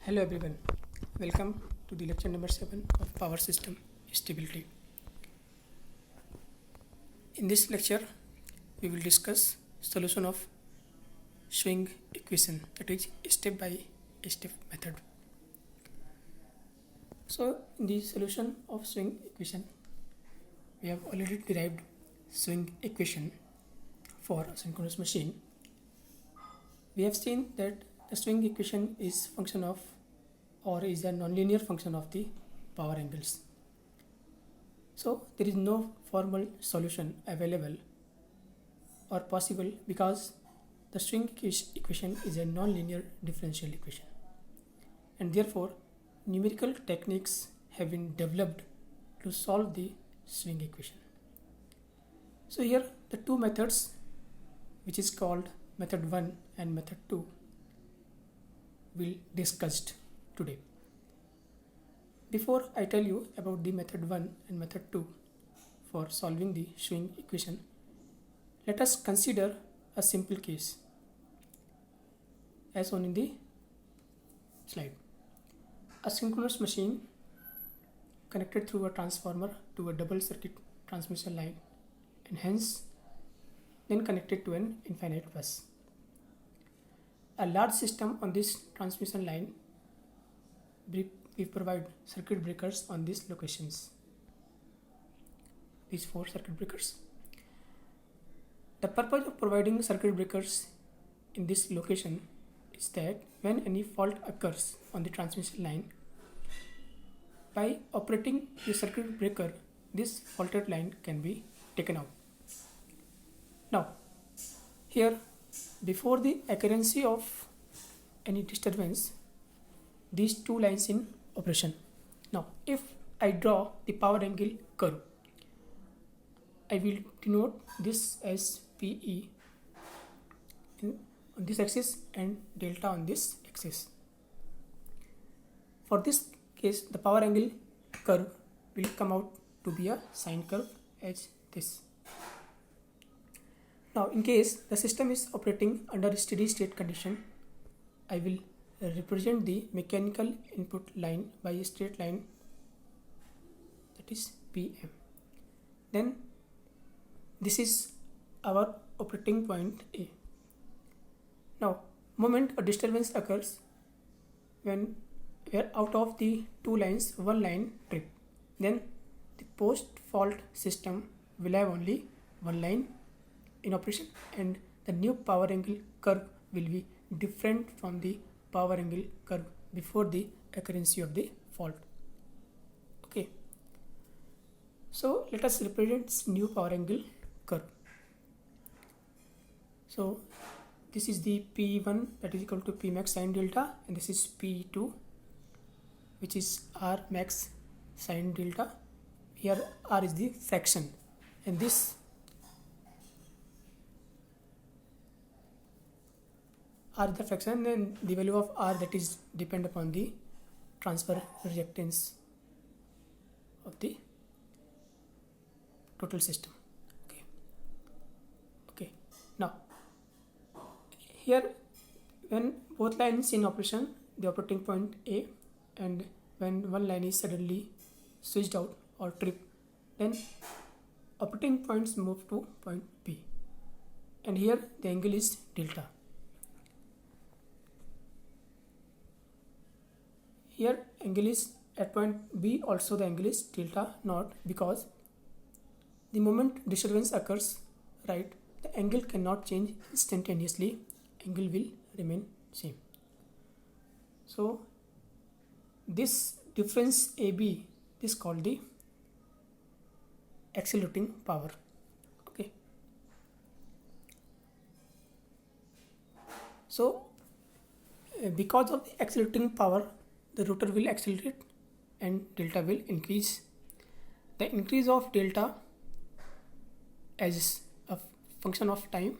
Hello everyone, welcome to the lecture number 7 of power system stability. In this lecture, we will discuss solution of swing equation, that is step by step method. So in the solution of swing equation, we have already derived swing equation for a synchronous machine. We have seen that the swing equation is function of or is a nonlinear function of the power angles. So there is no formal solution available or possible because the swing equation is a nonlinear differential equation, and therefore numerical techniques have been developed to solve the swing equation. So here the two methods, which is called method 1 and method 2, will discussed today. Before I tell you about the method 1 and method 2 for solving the swing equation, let us consider a simple case as shown in the slide. A synchronous machine connected through a transformer to a double circuit transmission line and hence then connected to an infinite bus. A large system on this transmission line, we provide circuit breakers on these locations, these 4 circuit breakers. The purpose of providing circuit breakers in this location is that when any fault occurs on the transmission line, by operating the circuit breaker, this faulted line can be taken out. Now, here, before the occurrence of any disturbance, these two lines in operation. Now, if I draw the power angle curve, I will denote this as PE on this axis and delta on this axis. For this case, the power angle curve will come out to be a sine curve as this. Now, in case the system is operating under steady state condition, I will represent the mechanical input line by a straight line, that is PM. Then this is our operating point A. Now, moment a disturbance occurs when where out of the two lines one line trip, then the post fault system will have only one line in operation and the new power angle curve will be different from the power angle curve before the occurrence of the fault. Okay, so let us represent new power angle curve. So this is the P1, that is equal to P max sine delta, and this is P2, which is R max sine delta. Here R is the fraction, and this R is the fraction, and the value of R, that is depend upon the transfer reactance of the total system. Okay. Now here, when both lines in operation, the operating point A, and when one line is suddenly switched out or tripped, then operating points move to point B, and here the angle is delta. Here angle is at point B, also the angle is delta naught, because the moment disturbance occurs, right, the angle cannot change instantaneously, angle will remain same. So this difference AB is called the accelerating power. Okay, so because of the accelerating power, the rotor will accelerate and delta will increase. The increase of delta as a function of time,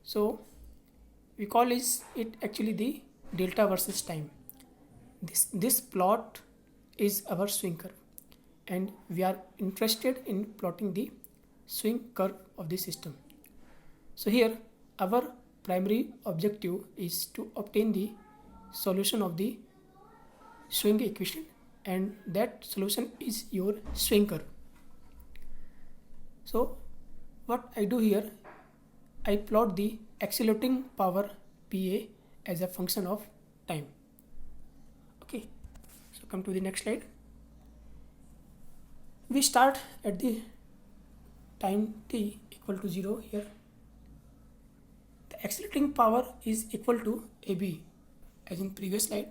so we call it actually the delta versus time. This plot is our swing curve, and we are interested in plotting the swing curve of the system. So here our primary objective is to obtain the solution of the swing equation, and that solution is your swing curve. So what I do here, I plot the accelerating power PA as a function of time. Okay, so come to the next slide. We start at the time t equal to 0 here. The accelerating power is equal to AB, as in previous slide.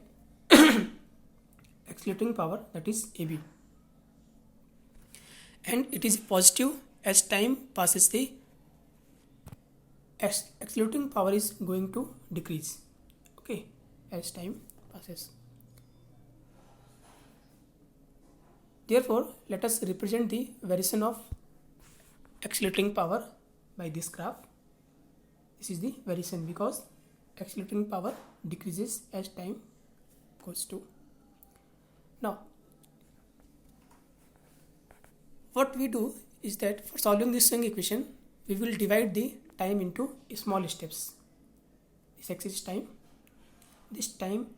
Accelerating power, that is AB, and it is positive as time passes. The accelerating power is going to decrease, okay, as time passes. Therefore, let us represent the variation of accelerating power by this graph. This is the variation because accelerating power decreases as time goes to. Now, what we do is that for solving this swing equation, we will divide the time into small steps. This axis is time. This time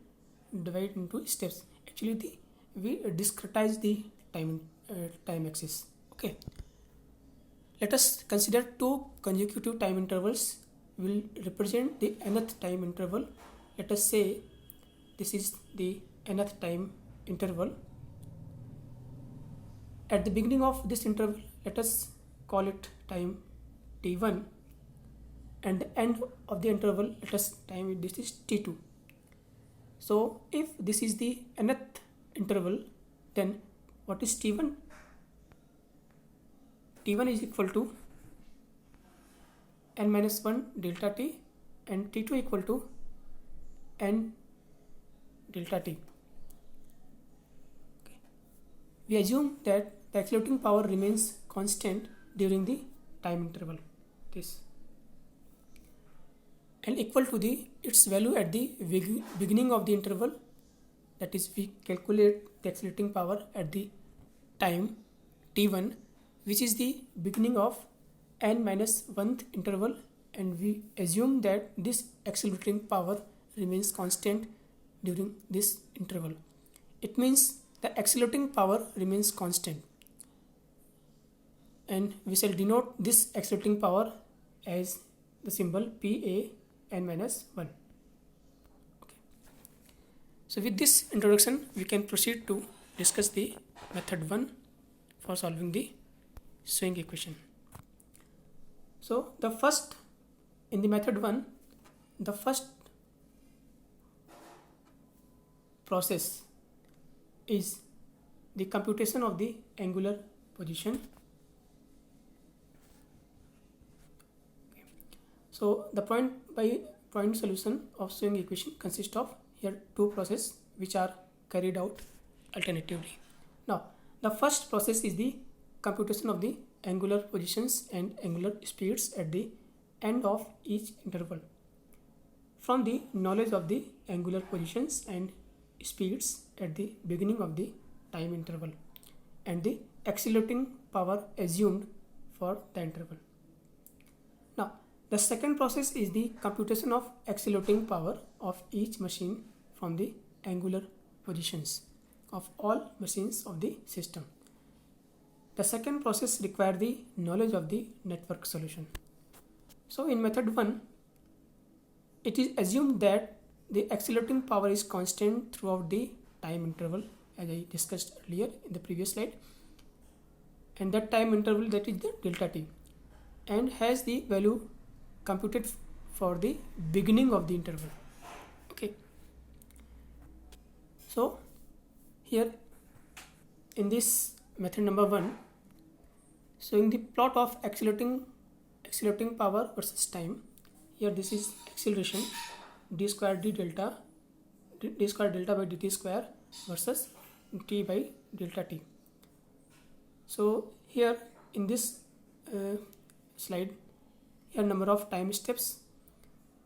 divided into steps. Actually, we discretize the time axis. Okay. Let us consider two consecutive time intervals will represent the nth time interval. Let us say this is the nth time interval. At the beginning of this interval, let us call it time t1, and the end of the interval, let us time this is t2. So if this is the nth interval, then what is t1? t1 is equal to n minus 1 delta t, and t2 equal to n delta t. Okay. We assume that the accelerating power remains constant during the time interval, this, and equal to its value at the beginning of the interval. That is, we calculate the accelerating power at the time t1, which is the beginning of n minus 1th interval, and we assume that this accelerating power remains constant during this interval. It means the accelerating power remains constant, and we shall denote this accelerating power as the symbol PA n minus 1. Okay. So with this introduction, we can proceed to discuss the method 1 for solving the swing equation. So the first, in the method 1, the first process is the computation of the angular position. So the point by point solution of swing equation consists of here two processes which are carried out alternatively. Now the first process is the computation of the angular positions and angular speeds at the end of each interval. From the knowledge of the angular positions and speeds at the beginning of the time interval and the accelerating power assumed for the interval. Now, the second process is the computation of accelerating power of each machine from the angular positions of all machines of the system. The second process requires the knowledge of the network solution. So in method 1, it is assumed that the accelerating power is constant throughout the time interval, as I discussed earlier in the previous slide, and that time interval, that is the delta t, and has the value computed for the beginning of the interval. Okay. So here in this method number 1, showing the plot of accelerating power versus time. Here this is acceleration d square delta by dt square versus t by delta t. So here in this slide, here number of time steps.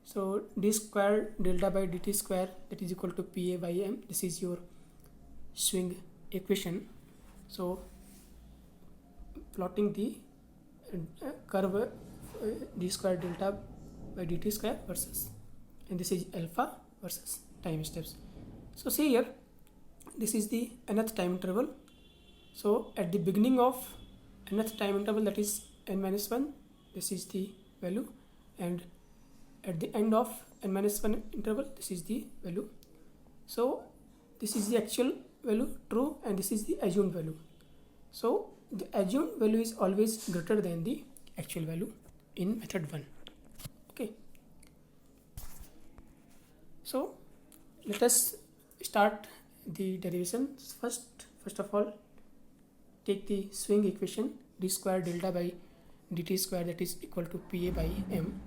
So d square delta by dt square, that is equal to pa by m. This is your swing equation. So plotting the curve d square delta by dt square versus, and this is alpha versus time steps. So see here, this is the nth time interval. So at the beginning of nth time interval, that is n minus 1, this is the value, and at the end of n minus 1 interval, this is the value. So this is the actual value, true, and this is the assumed value. So the assumed value is always greater than the actual value in method 1. Okay. So let us start the derivations. First of all, take the swing equation d square delta by dt square, that is equal to Pa by m.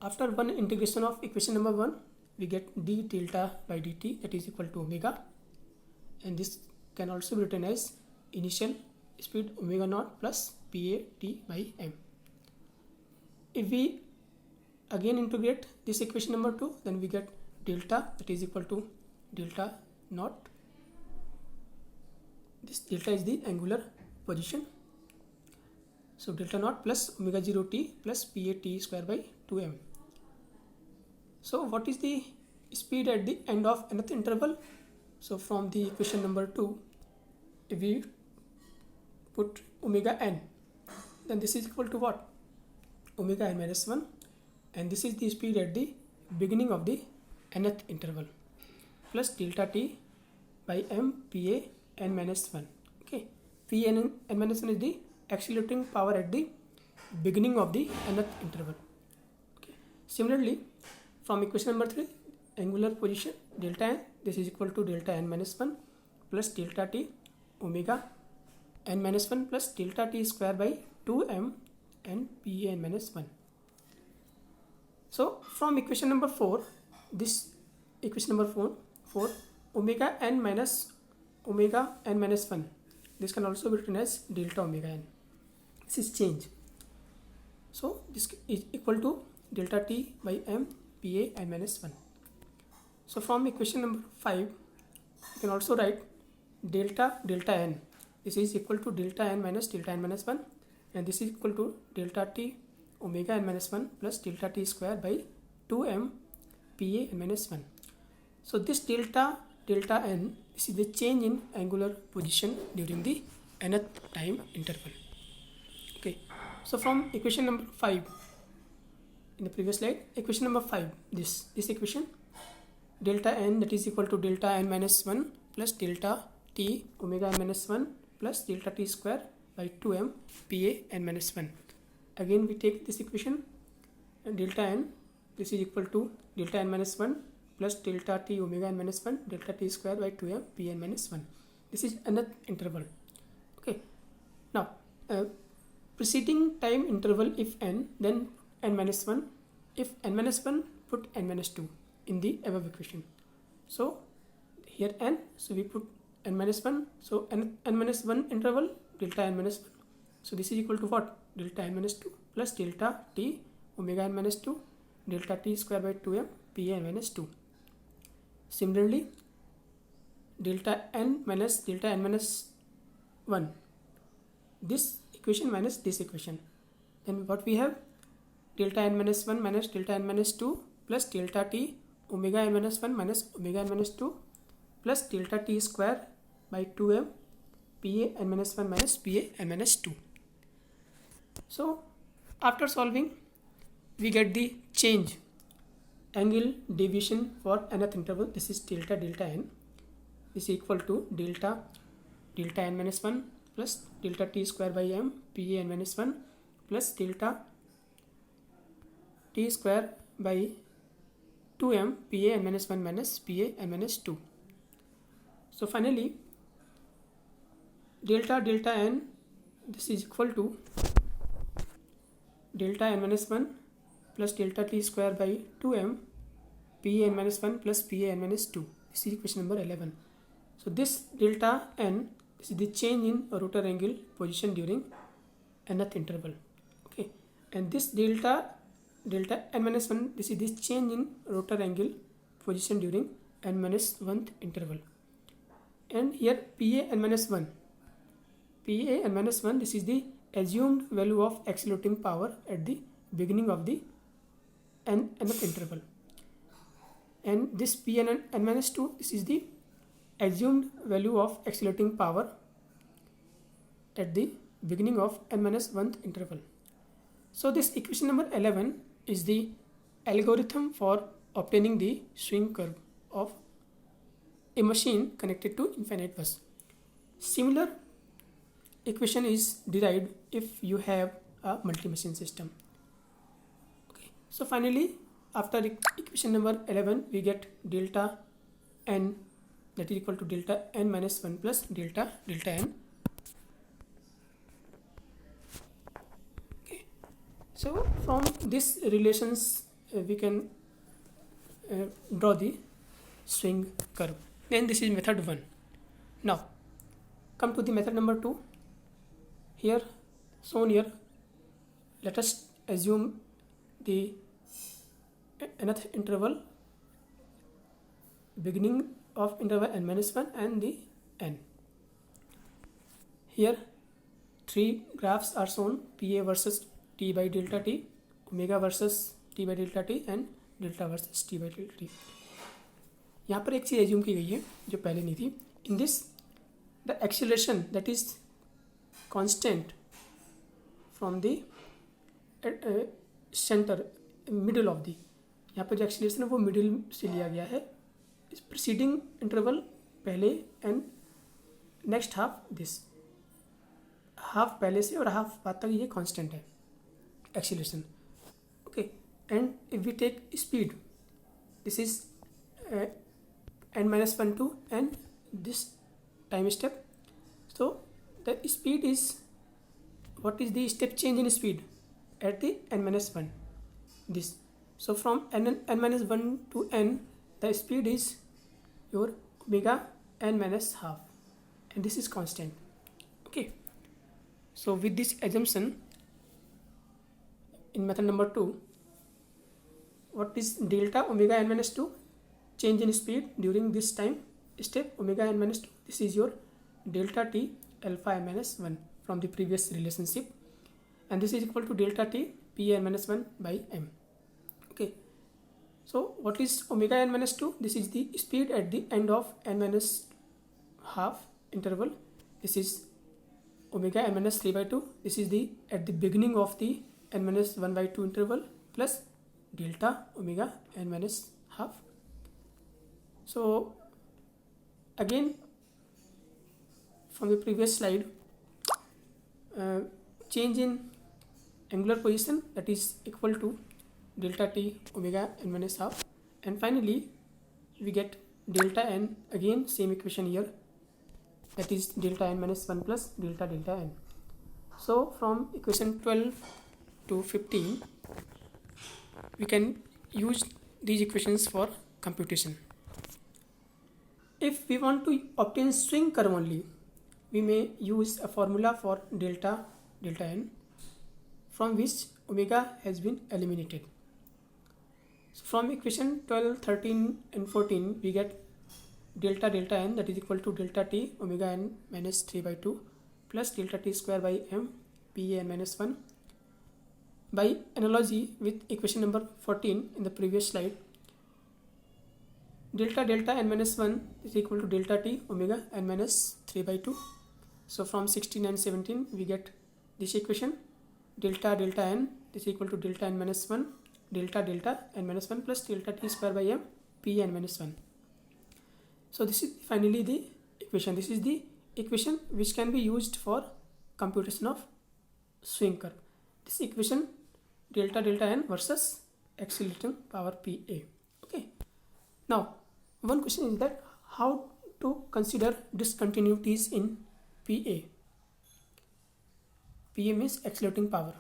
After one integration of equation number 1, we get d delta by dt, that is equal to omega, and this can also be written as initial speed omega naught plus Pa t by m. If we again integrate this equation number 2, then we get delta, that is equal to delta naught. This delta is the angular position. So delta naught plus omega 0 t plus Pa t square by 2m. So what is the speed at the end of nth interval? So from the equation number 2, if we put omega n, then this is equal to what? Omega n minus 1, and this is the speed at the beginning of the nth interval, plus delta t by m Pa n minus 1. Okay, Pa n minus 1 is the accelerating power at the beginning of the nth interval. Okay. Similarly, from equation number 3, angular position delta n, this is equal to delta n minus 1 plus delta t omega n minus 1 plus delta t square by 2m and Pa n minus 1. So from equation number 4, this equation number 4 omega n minus 1, this can also be written as delta omega n. This is change. So this is equal to delta t by m Pa n minus 1. So from equation number 5, you can also write delta n. This is equal to delta n minus 1, and this is equal to delta t omega n minus 1 plus delta t square by 2m Pa n minus 1. So this delta n, this is the change in angular position during the nth time interval. Okay. So from equation number 5, in the previous slide, equation number 5, this equation, delta n, that is equal to delta n minus 1 plus delta t omega n minus 1 plus delta t square by 2m Pa n minus 1. Again we take this equation, and delta n, this is equal to delta n minus 1 plus delta t omega n minus 1 delta t square by 2m Pa n minus 1. This is nth interval. Okay. Now preceding time interval, if n, then n minus 1. If n minus 1, put n minus 2 in the above equation. So here n, so we put n minus 1. So n minus 1 interval, delta n minus 1. So this is equal to what? Delta n minus 2 plus delta t omega n minus 2 delta t square by 2m Pa n minus 2. Similarly, delta n minus 1, this equation minus this equation, then what we have? Delta n minus 1 minus delta n minus 2 plus delta t omega n minus 1 minus omega n minus 2 plus delta t square by 2m Pa n minus 1 minus Pa n minus 2. So after solving, we get the change angle deviation for nth interval. This is delta n is equal to delta n minus 1 plus delta t square by m Pa n minus 1 plus delta t square by 2m Pa n minus 1 minus Pa n minus 2. So finally, delta n, this is equal to delta n minus 1 plus delta t square by 2m Pa n minus 1 plus Pa n minus 2. This is equation number 11. So this delta n, this is the change in rotor angle position during nth interval. Okay, and this delta n minus 1, this is the change in rotor angle position during n minus 1th interval. And here Pa n minus 1, this is the assumed value of accelerating power at the beginning of the nth interval. and this Pn n minus 2, this is the assumed value of accelerating power at the beginning of n minus 1th interval. So this equation number 11 is the algorithm for obtaining the swing curve of a machine connected to infinite bus. Similar equation is derived if you have a multi-machine system. Okay, so finally after equation number 11 we get delta n, that is equal to delta n minus 1 plus delta n. Okay, so from these relations we can draw the swing curve. Then this is method 1. Now come to the method number 2. Here shown here, let us assume the nth interval, beginning of interval n minus 1 and the n. Here 3 graphs are shown, PA versus T by delta T, omega versus T by delta T and delta versus T by delta T. यहाँ पर एक चीज़ assume की गई है जो पहले नहीं थी. In this the acceleration that is constant from the centre middle of the, यहाँ पर जो एक्सीलरेशन है वो मिडिल से लिया गया है. इस प्रीसीडिंग इंटरवल पहले and next half this, half पहले से और हाफ बाद तक ये कांस्टेंट है acceleration. Okay, and if we take speed, this is n minus 1 to n, this time step. So the speed is, what is the step change in speed at the n minus 1, this. So from n minus 1 to n, the speed is your omega n minus half, and this is constant. Okay, so with this assumption in method number 2, what is delta omega n minus 2 change in speed during this time step omega n minus 2, this is your delta t alpha n minus 1 from the previous relationship, and this is equal to delta t p n minus 1 by m. Okay, so what is omega n minus 2? This is the speed at the end of n minus half interval. This is omega n minus 3 by 2. This is the at the beginning of the n minus 1 by 2 interval plus delta omega n minus half. So again from the previous slide, change in angular position, that is equal to delta t omega n minus half, and finally we get delta n, again same equation here, that is delta n minus 1 plus delta n. So from equation 12 to 15 we can use these equations for computation. If we want to obtain swing curve only, we may use a formula for delta n, from which omega has been eliminated. So from equation 12, 13 and 14 we get delta n, that is equal to delta t omega n minus 3 by 2 plus delta t square by m p a n minus 1. By analogy with equation number 14 in the previous slide, delta n minus 1 is equal to delta t omega n minus 3 by 2. So from 16 and 17 we get this equation, delta n is equal to delta n minus 1 delta n minus 1 plus delta t square by m p n minus 1. So this is finally the equation. This is the equation which can be used for computation of swing curve. This equation delta n versus accelerating power pa. Okay, now one question is that how to consider discontinuities in PA. PA means accelerating power.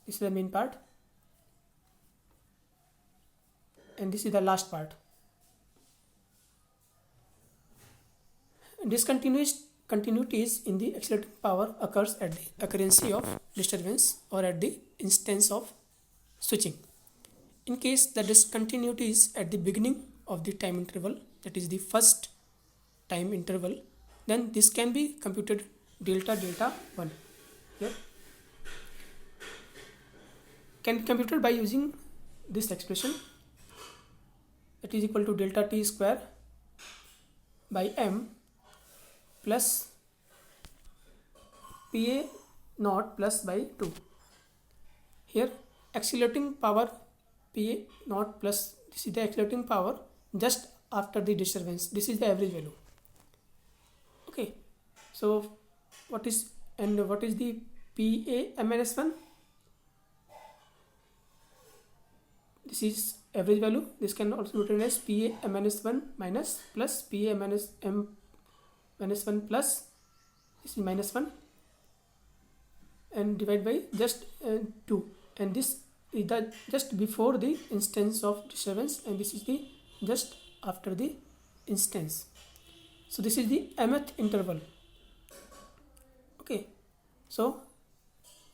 This is the main part, and this is the last part. Discontinuities in the accelerating power occurs at the occurrence of disturbance or at the instance of switching. In case the discontinuity is at the beginning of the time interval, that is the first time interval, then this can be computed delta 1 here, can be computed by using this expression that is equal to delta t square by m plus pa naught plus by 2. Here accelerating power pa naught plus, this is the accelerating power just after the disturbance, this is the average value. Okay, so what is the pa m-1? This is average value. This can also be written as pa m-1 minus plus pa m-1 plus, this is minus 1, and divide by just 2, and this is the just before the instance of disturbance, and this is the just after the instance. So this is the mth interval. Okay, so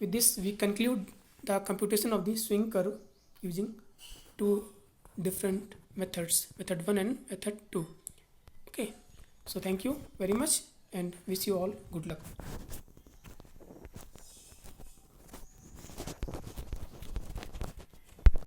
with this we conclude the computation of the swing curve using two different methods, method 1 and method 2. Okay, so thank you very much and wish you all good luck.